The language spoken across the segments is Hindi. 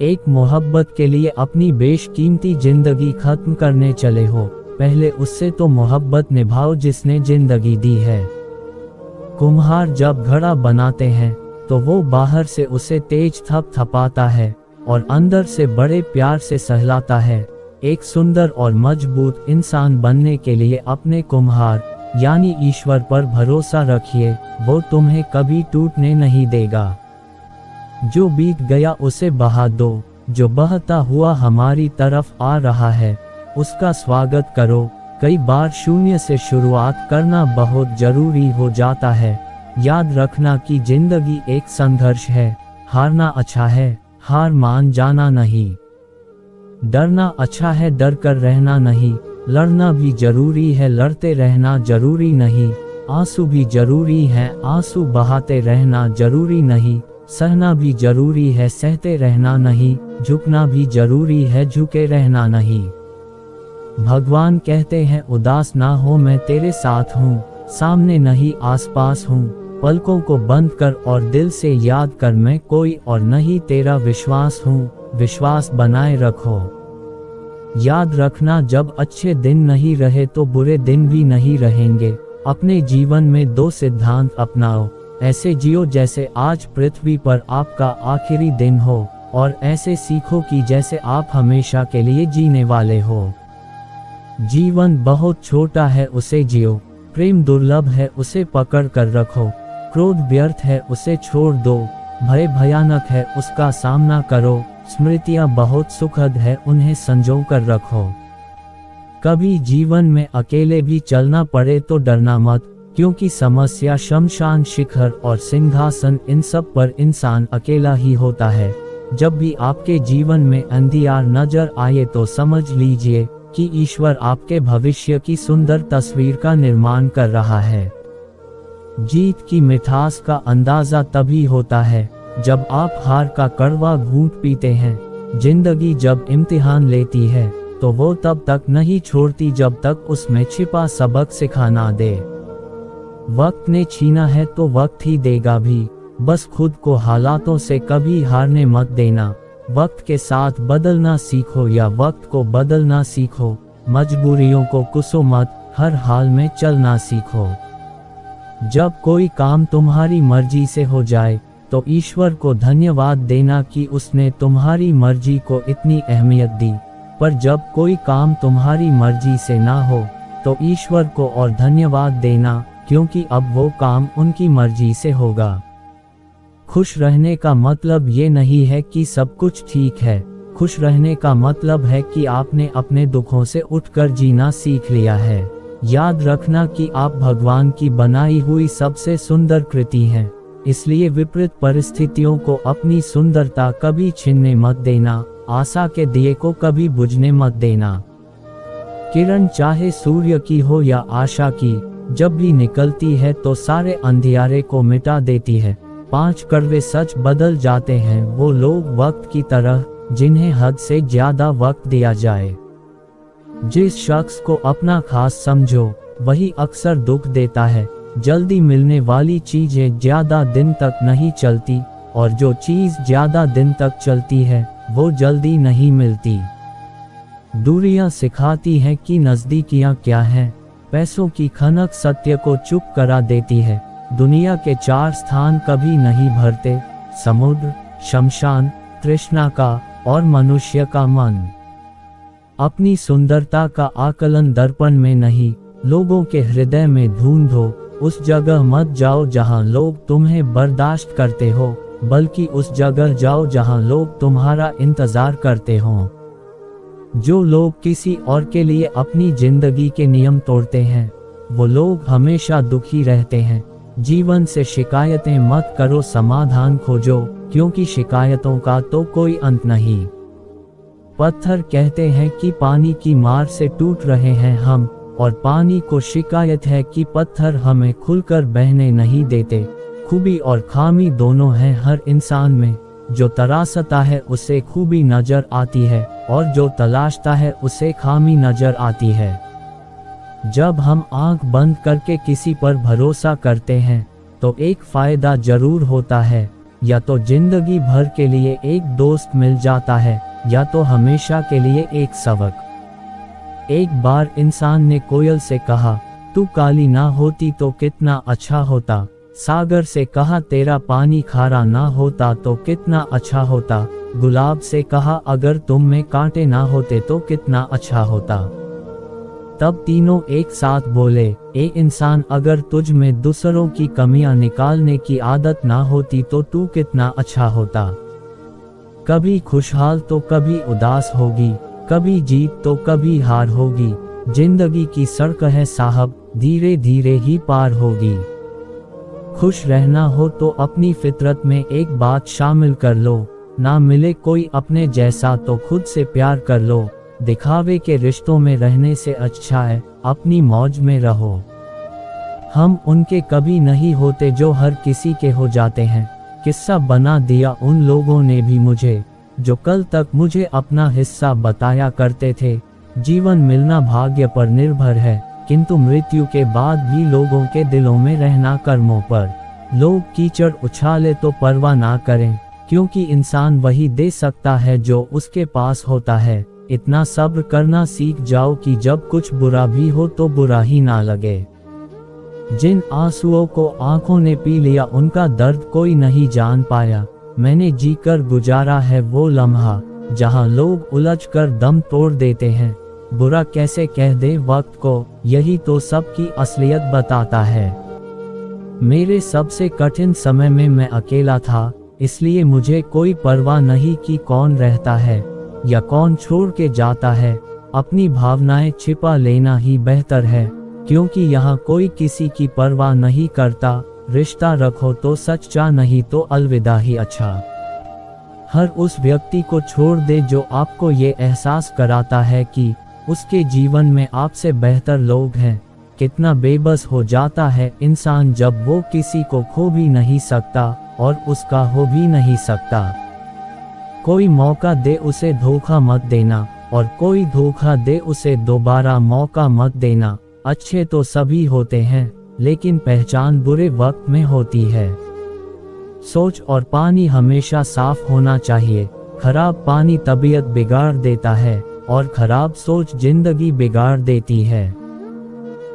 एक मोहब्बत के लिए अपनी बेशकीमती जिंदगी खत्म करने चले हो, पहले उससे तो मोहब्बत निभाओ जिसने जिंदगी दी है। कुम्हार जब घड़ा बनाते हैं तो वो बाहर से उसे तेज थपथपाता है और अंदर से बड़े प्यार से सहलाता है। एक सुंदर और मजबूत इंसान बनने के लिए अपने कुम्हार यानी ईश्वर पर भरोसा रखिए, वो तुम्हें कभी टूटने नहीं देगा। जो बीत गया उसे बहा दो, जो बहता हुआ हमारी तरफ आ रहा है उसका स्वागत करो। कई बार शून्य से शुरुआत करना बहुत जरूरी हो जाता है। याद रखना कि जिंदगी एक संघर्ष है। हारना अच्छा है, हार मान जाना नहीं। डरना अच्छा है, डर कर रहना नहीं। लड़ना भी जरूरी है, लड़ते रहना जरूरी नहीं। आंसू भी जरूरी है, आंसू बहाते रहना जरूरी नहीं। सहना भी जरूरी है, सहते रहना नहीं। झुकना भी जरूरी है, झुके रहना नहीं। भगवान कहते हैं उदास ना हो, मैं तेरे साथ हूँ, सामने नहीं आसपास हूँ। पलकों को बंद कर और दिल से याद कर, मैं कोई और नहीं तेरा विश्वास हूँ। विश्वास बनाए रखो। याद रखना, जब अच्छे दिन नहीं रहे तो बुरे दिन भी नहीं रहेंगे। अपने जीवन में दो सिद्धांत अपनाओ, ऐसे जियो जैसे आज पृथ्वी पर आपका आखिरी दिन हो, और ऐसे सीखो कि जैसे आप हमेशा के लिए जीने वाले हो। जीवन बहुत छोटा है, उसे जियो। प्रेम दुर्लभ है, उसे पकड़ कर रखो। क्रोध व्यर्थ है, उसे छोड़ दो। भय भयानक है, उसका सामना करो। स्मृतियां बहुत सुखद है, उन्हें संजो कर रखो। कभी जीवन में अकेले भी चलना पड़े तो डरना मत, क्योंकि समस्या, शमशान, शिखर और सिंहासन, इन सब पर इंसान अकेला ही होता है। जब भी आपके जीवन में अंधियार नजर आए तो समझ लीजिए कि ईश्वर आपके भविष्य की सुंदर तस्वीर का निर्माण कर रहा है। जीत की मिठास का अंदाजा तभी होता है जब आप हार का कड़वा घूंट पीते हैं। जिंदगी जब इम्तिहान लेती है तो वो तब तक नहीं छोड़ती जब तक उसमें छिपा सबक सिखा ना दे। वक्त ने छीना है तो वक्त ही देगा भी, बस खुद को हालातों से कभी हारने मत देना। वक्त के साथ बदलना सीखो या वक्त को बदलना सीखो। मजबूरियों को कुसो मत, हर हाल में चलना सीखो। जब कोई काम तुम्हारी मर्जी से हो जाए तो ईश्वर को धन्यवाद देना कि उसने तुम्हारी मर्जी को इतनी अहमियत दी, पर जब कोई काम तुम्हारी मर्जी से ना हो तो ईश्वर को और धन्यवाद देना, क्योंकि अब वो काम उनकी मर्जी से होगा। खुश रहने का मतलब ये नहीं है कि सब कुछ ठीक है। खुश रहने का मतलब है कि आपने अपने दुखों से उठकर जीना सीख लिया है। याद रखना कि आप भगवान की बनाई हुई सबसे सुंदर कृति हैं, इसलिए विपरीत परिस्थितियों को अपनी सुंदरता कभी छीनने मत देना। आशा के दिए को कभी बुझने मत देना। किरण चाहे सूर्य की हो या आशा की, जब भी निकलती है तो सारे अंधियारे को मिटा देती है। 5 कड़वे सच बदल जाते हैं वो लोग वक्त की तरह जिन्हें हद से ज्यादा वक्त दिया जाए। जिस शख्स को अपना खास समझो वही अक्सर दुख देता है। जल्दी मिलने वाली चीजें ज्यादा दिन तक नहीं चलती, और जो चीज ज्यादा दिन तक चलती है वो जल्दी नहीं मिलती। दूरियां सिखाती हैं कि नजदीकियां क्या हैं। पैसों की खनक सत्य को चुप करा देती है। दुनिया के 4 स्थान कभी नहीं भरते, समुद्र, शमशान, तृष्णा का और मनुष्य का मन। अपनी सुंदरता का आकलन दर्पण में नहीं, लोगों के हृदय में ढूंढो। उस जगह मत जाओ जहां लोग तुम्हें बर्दाश्त करते हो, बल्कि उस जगह जाओ जहां लोग तुम्हारा इंतजार करते हो। जो लोग किसी और के लिए अपनी जिंदगी के नियम तोड़ते हैं वो लोग हमेशा दुखी रहते हैं। जीवन से शिकायतें मत करो, समाधान खोजो, क्योंकि शिकायतों का तो कोई अंत नहीं। पत्थर कहते हैं कि पानी की मार से टूट रहे हैं हम, और पानी को शिकायत है कि पत्थर हमें खुलकर बहने नहीं देते। खूबी और खामी दोनों हैं हर इंसान में। जो तरासता है उसे खूबी नजर आती है, और जो तलाशता है उसे खामी नजर आती है। जब हम आंख बंद करके किसी पर भरोसा करते हैं तो एक फायदा जरूर होता है, या तो जिंदगी भर के लिए एक दोस्त मिल जाता है, या तो हमेशा के लिए एक सबक। एक बार इंसान ने कोयल से कहा, तू काली ना होती तो कितना अच्छा होता। सागर से कहा, तेरा पानी खारा ना होता तो कितना अच्छा होता। गुलाब से कहा, अगर तुम में कांटे ना होते तो कितना अच्छा होता। तब तीनों एक साथ बोले, ए इंसान, अगर तुझ में दूसरों की कमियां निकालने की आदत ना होती तो तू कितना अच्छा होता। कभी खुशहाल तो कभी उदास होगी, कभी जीत तो कभी हार होगी। जिंदगी की सड़क है साहब, धीरे धीरे ही पार होगी। खुश रहना हो तो अपनी फितरत में एक बात शामिल कर लो, ना मिले कोई अपने जैसा तो खुद से प्यार कर लो। दिखावे के रिश्तों में रहने से अच्छा है अपनी मौज में रहो। हम उनके कभी नहीं होते जो हर किसी के हो जाते हैं। किस्सा बना दिया उन लोगों ने भी मुझे, जो कल तक मुझे अपना हिस्सा बताया करते थे। जीवन मिलना भाग्य पर निर्भर है, किंतु मृत्यु के बाद भी लोगों के दिलों में रहना कर्मों पर। लोग कीचड़ उछाले तो परवाह ना करें, क्योंकि इंसान वही दे सकता है जो उसके पास होता है। इतना सब्र करना सीख जाओ कि जब कुछ बुरा भी हो तो बुरा ही ना लगे। जिन आंसुओं को आंखों ने पी लिया उनका दर्द कोई नहीं जान पाया। मैंने जीकर गुजारा है वो लम्हा, जहां लोग उलझ कर दम तोड़ देते हैं। बुरा कैसे कह दे वक्त को, यही तो सबकी असलियत बताता है। मेरे सबसे कठिन समय में मैं अकेला था, इसलिए मुझे कोई परवाह नहीं कि कौन रहता है या कौन छोड़ के जाता है। अपनी भावनाएं छिपा लेना ही बेहतर है, क्योंकि यहाँ कोई किसी की परवाह नहीं करता। रिश्ता रखो तो सच्चा, नहीं तो अलविदा ही अच्छा। हर उस व्यक्ति को छोड़ दे जो आपको ये एहसास कराता है कि उसके जीवन में आपसे बेहतर लोग हैं। कितना बेबस हो जाता है इंसान जब वो किसी को खो भी नहीं सकता और उसका हो भी नहीं सकता। कोई मौका दे उसे धोखा मत देना, और कोई धोखा दे उसे दोबारा मौका मत देना। अच्छे तो सभी होते हैं, लेकिन पहचान बुरे वक्त में होती है। सोच और पानी हमेशा साफ होना चाहिए। खराब पानी तबीयत बिगाड़ देता है और खराब सोच जिंदगी बिगाड़ देती है।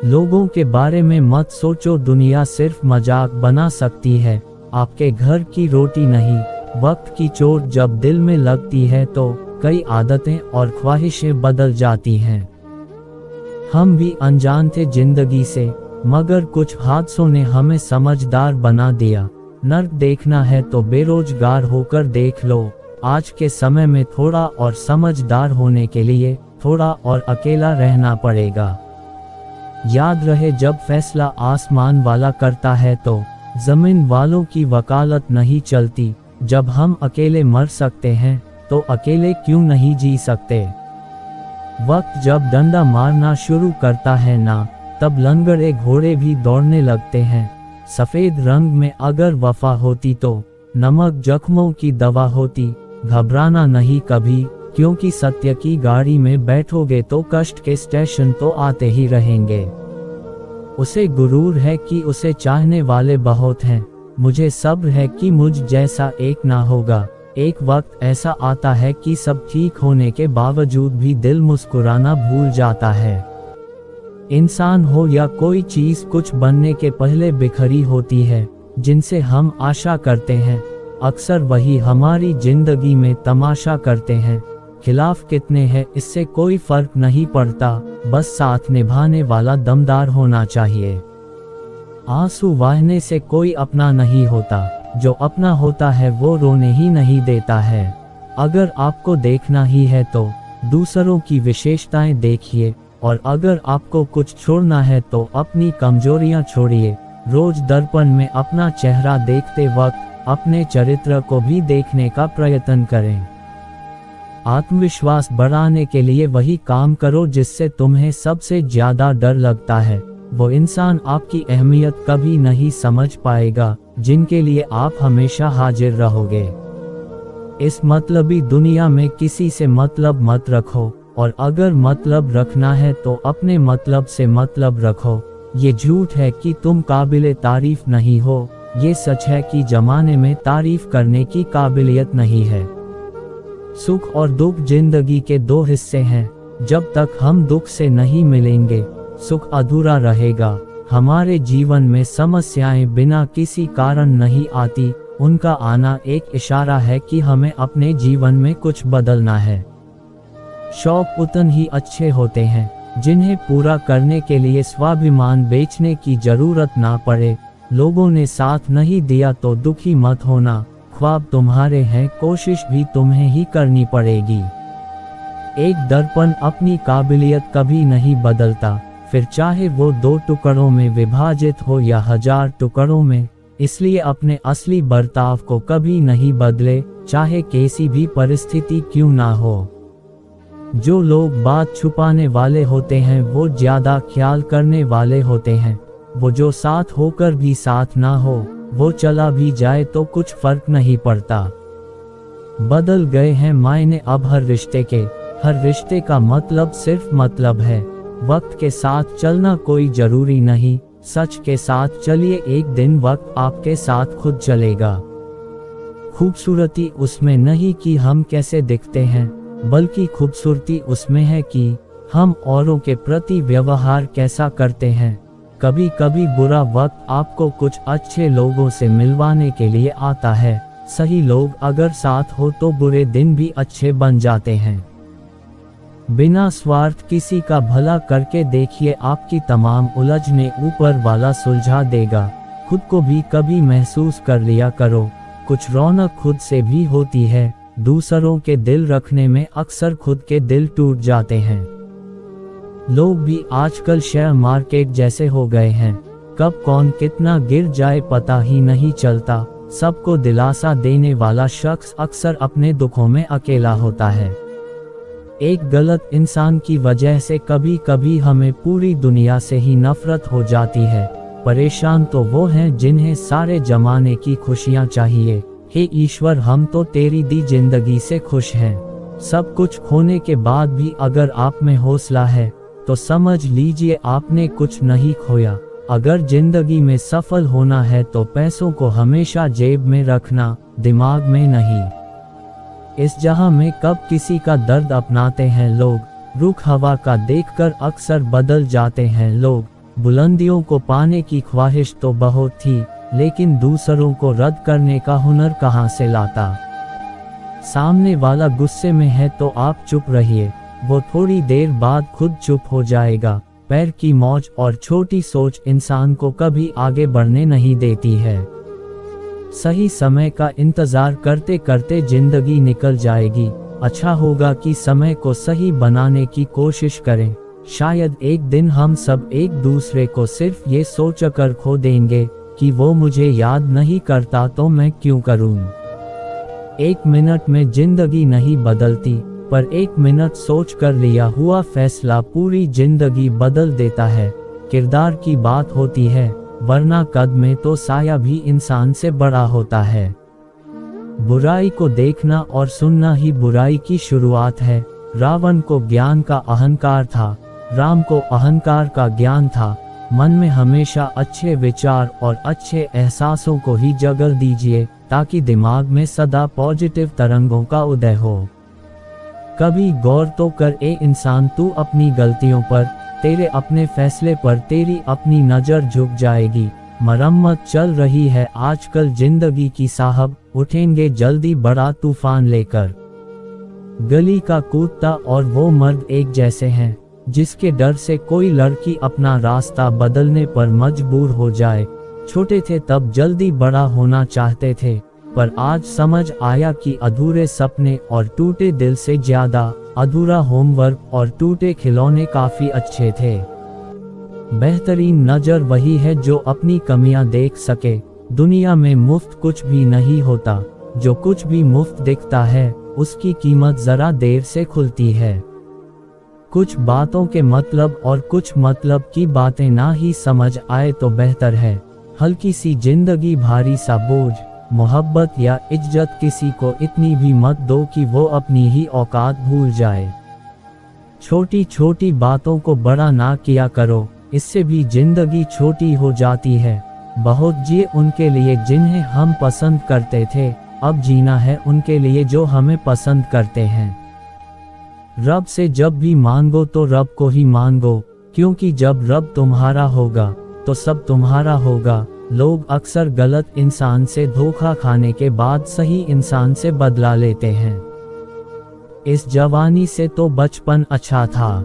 लोगों के बारे में मत सोचो, दुनिया सिर्फ मजाक बना सकती है। आपके घर की रोटी नहीं, वक्त की चोट जब दिल में लगती है तो कई आदतें और ख्वाहिशें बदल जाती हैं। हम भी अनजान थे जिंदगी से, मगर कुछ हादसों ने हमें समझदार बना दिया। नर्क देखना है तो बेरोजगार होकर देख लो। आज के समय में थोड़ा और समझदार होने के लिए थोड़ा और अकेला रहना पड़ेगा। याद रहे, जब फैसला आसमान वाला करता है तो जमीन वालों की वकालत नहीं चलती। जब हम अकेले मर सकते हैं तो अकेले क्यों नहीं जी सकते। वक्त जब डंडा मारना शुरू करता है ना, तब लंगड़े घोड़े भी दौड़ने लगते हैं। सफेद रंग में अगर वफा होती तो नमक जख्मों की दवा होती। घबराना नहीं कभी, क्योंकि सत्य की गाड़ी में बैठोगे तो कष्ट के स्टेशन तो आते ही रहेंगे। उसे गुरूर है कि उसे चाहने वाले बहुत हैं। मुझे सब्र है कि मुझ जैसा एक ना होगा। एक वक्त ऐसा आता है कि सब ठीक होने के बावजूद भी दिल मुस्कुराना भूल जाता है। इंसान हो या कोई चीज, कुछ बनने के पहले बिखरी होती है। जिनसे हम आशा करते हैं अक्सर वही हमारी जिंदगी में तमाशा करते हैं। खिलाफ कितने हैं इससे कोई फर्क नहीं पड़ता, बस साथ निभाने वाला दमदार होना चाहिए। आंसू बहाने से कोई अपना नहीं होता, जो अपना होता है वो रोने ही नहीं देता है। अगर आपको देखना ही है तो दूसरों की विशेषताएं देखिए, और अगर आपको कुछ छोड़ना है तो अपनी कमजोरियां छोड़िए। रोज दर्पण में अपना चेहरा देखते वक्त अपने चरित्र को भी देखने का प्रयत्न करें। आत्मविश्वास बढ़ाने के लिए वही काम करो जिससे तुम्हें सबसे ज्यादा डर लगता है। वो इंसान आपकी अहमियत कभी नहीं समझ पाएगा जिनके लिए आप हमेशा हाजिर रहोगे। इस मतलबी दुनिया में किसी से मतलब मत रखो, और अगर मतलब रखना है तो अपने मतलब से मतलब रखो। ये झूठ है कि तुम काबिले तारीफ नहीं हो, ये सच है कि जमाने में तारीफ करने की काबिलियत नहीं है। सुख और दुख जिंदगी के दो हिस्से हैं। जब तक हम दुख से नहीं मिलेंगे, सुख अधूरा रहेगा। हमारे जीवन में समस्याएं बिना किसी कारण नहीं आती, उनका आना एक इशारा है कि हमें अपने जीवन में कुछ बदलना है। शौक उतने ही अच्छे होते हैं जिन्हें पूरा करने के लिए स्वाभिमान बेचने की जरूरत ना पड़े। लोगों ने साथ नहीं दिया तो दुखी मत होना, ख्वाब तुम्हारे हैं, कोशिश भी तुम्हें ही करनी पड़ेगी। एक दर्पण अपनी काबिलियत कभी नहीं बदलता, फिर चाहे वो 2 टुकड़ों में विभाजित हो या 1000 टुकड़ों में। इसलिए अपने असली बर्ताव को कभी नहीं बदले, चाहे कैसी भी परिस्थिति क्यों ना हो। जो लोग बात छुपाने वाले होते हैं वो ज्यादा ख्याल करने वाले होते हैं। वो जो साथ होकर भी साथ ना हो, वो चला भी जाए तो कुछ फर्क नहीं पड़ता। बदल गए हैं मायने अब हर रिश्ते के। हर रिश्ते का मतलब सिर्फ मतलब है। वक्त के साथ चलना कोई जरूरी नहीं, सच के साथ चलिए, एक दिन वक्त आपके साथ खुद चलेगा। खूबसूरती उसमें नहीं कि हम कैसे दिखते हैं, बल्कि खूबसूरती उसमें है कि हम औरों के प्रति व्यवहार कैसा करते हैं। कभी कभी बुरा वक्त आपको कुछ अच्छे लोगों से मिलवाने के लिए आता है। सही लोग अगर साथ हो तो बुरे दिन भी अच्छे बन जाते हैं। बिना स्वार्थ किसी का भला करके देखिए, आपकी तमाम उलझने ऊपर वाला सुलझा देगा। खुद को भी कभी महसूस कर लिया करो, कुछ रौनक खुद से भी होती है। दूसरों के दिल रखने में अक्सर खुद के दिल टूट जाते हैं। लोग भी आजकल शेयर मार्केट जैसे हो गए हैं, कब कौन कितना गिर जाए पता ही नहीं चलता। सबको दिलासा देने वाला शख्स अक्सर अपने दुखों में अकेला होता है। एक गलत इंसान की वजह से कभी कभी हमें पूरी दुनिया से ही नफरत हो जाती है। परेशान तो वो हैं जिन्हें सारे जमाने की खुशियां चाहिए। हे ईश्वर, हम तो तेरी दी जिंदगी से खुश हैं। सब कुछ खोने के बाद भी अगर आप में हौसला है तो समझ लीजिए आपने कुछ नहीं खोया। अगर जिंदगी में सफल होना है तो पैसों को हमेशा जेब में रखना, दिमाग में नहीं। इस जहां में कब किसी का दर्द अपनाते हैं लोग। रुख हवा का देखकर अक्सर बदल जाते हैं लोग। बुलंदियों को पाने की ख्वाहिश तो बहुत थी, लेकिन दूसरों को रद्द करने का हुनर कहां से लाता। सामने वाला गुस्से में है तो आप चुप रहिए, वो थोड़ी देर बाद खुद चुप हो जाएगा। पैर की मौज और छोटी सोच इंसान को कभी आगे बढ़ने नहीं देती है। सही समय का इंतजार करते करते जिंदगी निकल जाएगी। अच्छा होगा कि समय को सही बनाने की कोशिश करें। शायद एक दिन हम सब एक दूसरे को सिर्फ ये सोचकर खो देंगे कि वो मुझे याद नहीं करता तो मैं क्यों करूं। 1 मिनट में जिंदगी नहीं बदलती, पर 1 मिनट सोच कर लिया हुआ फैसला पूरी जिंदगी बदल देता है। किरदार की बात होती है, वरना कद में तो साया भी इंसान से बड़ा होता है। बुराई को देखना और सुनना ही बुराई की शुरुआत है। रावण को ज्ञान का अहंकार था, राम को अहंकार का ज्ञान था। मन में हमेशा अच्छे विचार और अच्छे एहसासों को ही जगह दीजिए, ताकि दिमाग में सदा पॉजिटिव तरंगों का उदय हो। कभी गौर तो कर ए इंसान, तू अपनी गलतियों पर, तेरे अपने फैसले पर तेरी अपनी नजर झुक जाएगी। मरम्मत चल रही है आजकल जिंदगी की साहब, उठेंगे जल्दी बड़ा तूफान लेकर। गली का कुत्ता और वो मर्द एक जैसे हैं, जिसके डर से कोई लड़की अपना रास्ता बदलने पर मजबूर हो जाए। छोटे थे तब जल्दी बड़ा होना चाहते थे, पर आज समझ आया कि अधूरे सपने और टूटे दिल से ज्यादा अधूरा होमवर्क और टूटे खिलौने काफी अच्छे थे। बेहतरीन नजर वही है जो अपनी कमियां देख सके। दुनिया में मुफ्त कुछ भी नहीं होता, जो कुछ भी मुफ्त दिखता है उसकी कीमत जरा देर से खुलती है। कुछ बातों के मतलब और कुछ मतलब की बातें ना ही समझ आए तो बेहतर है। हल्की सी जिंदगी भारी सा बोझ। मोहब्बत या इज्जत किसी को इतनी भी मत दो कि वो अपनी ही औकात भूल जाए। छोटी छोटी बातों को बड़ा ना किया करो, इससे भी जिंदगी छोटी हो जाती है। बहुत जिए उनके लिए जिन्हें हम पसंद करते थे, अब जीना है उनके लिए जो हमें पसंद करते हैं। रब से जब भी मांगो तो रब को ही मांगो, क्योंकि जब रब तुम्हारा होगा तो सब तुम्हारा होगा। लोग अक्सर गलत इंसान से धोखा खाने के बाद सही इंसान से बदला लेते हैं। इस जवानी से तो बचपन अच्छा था।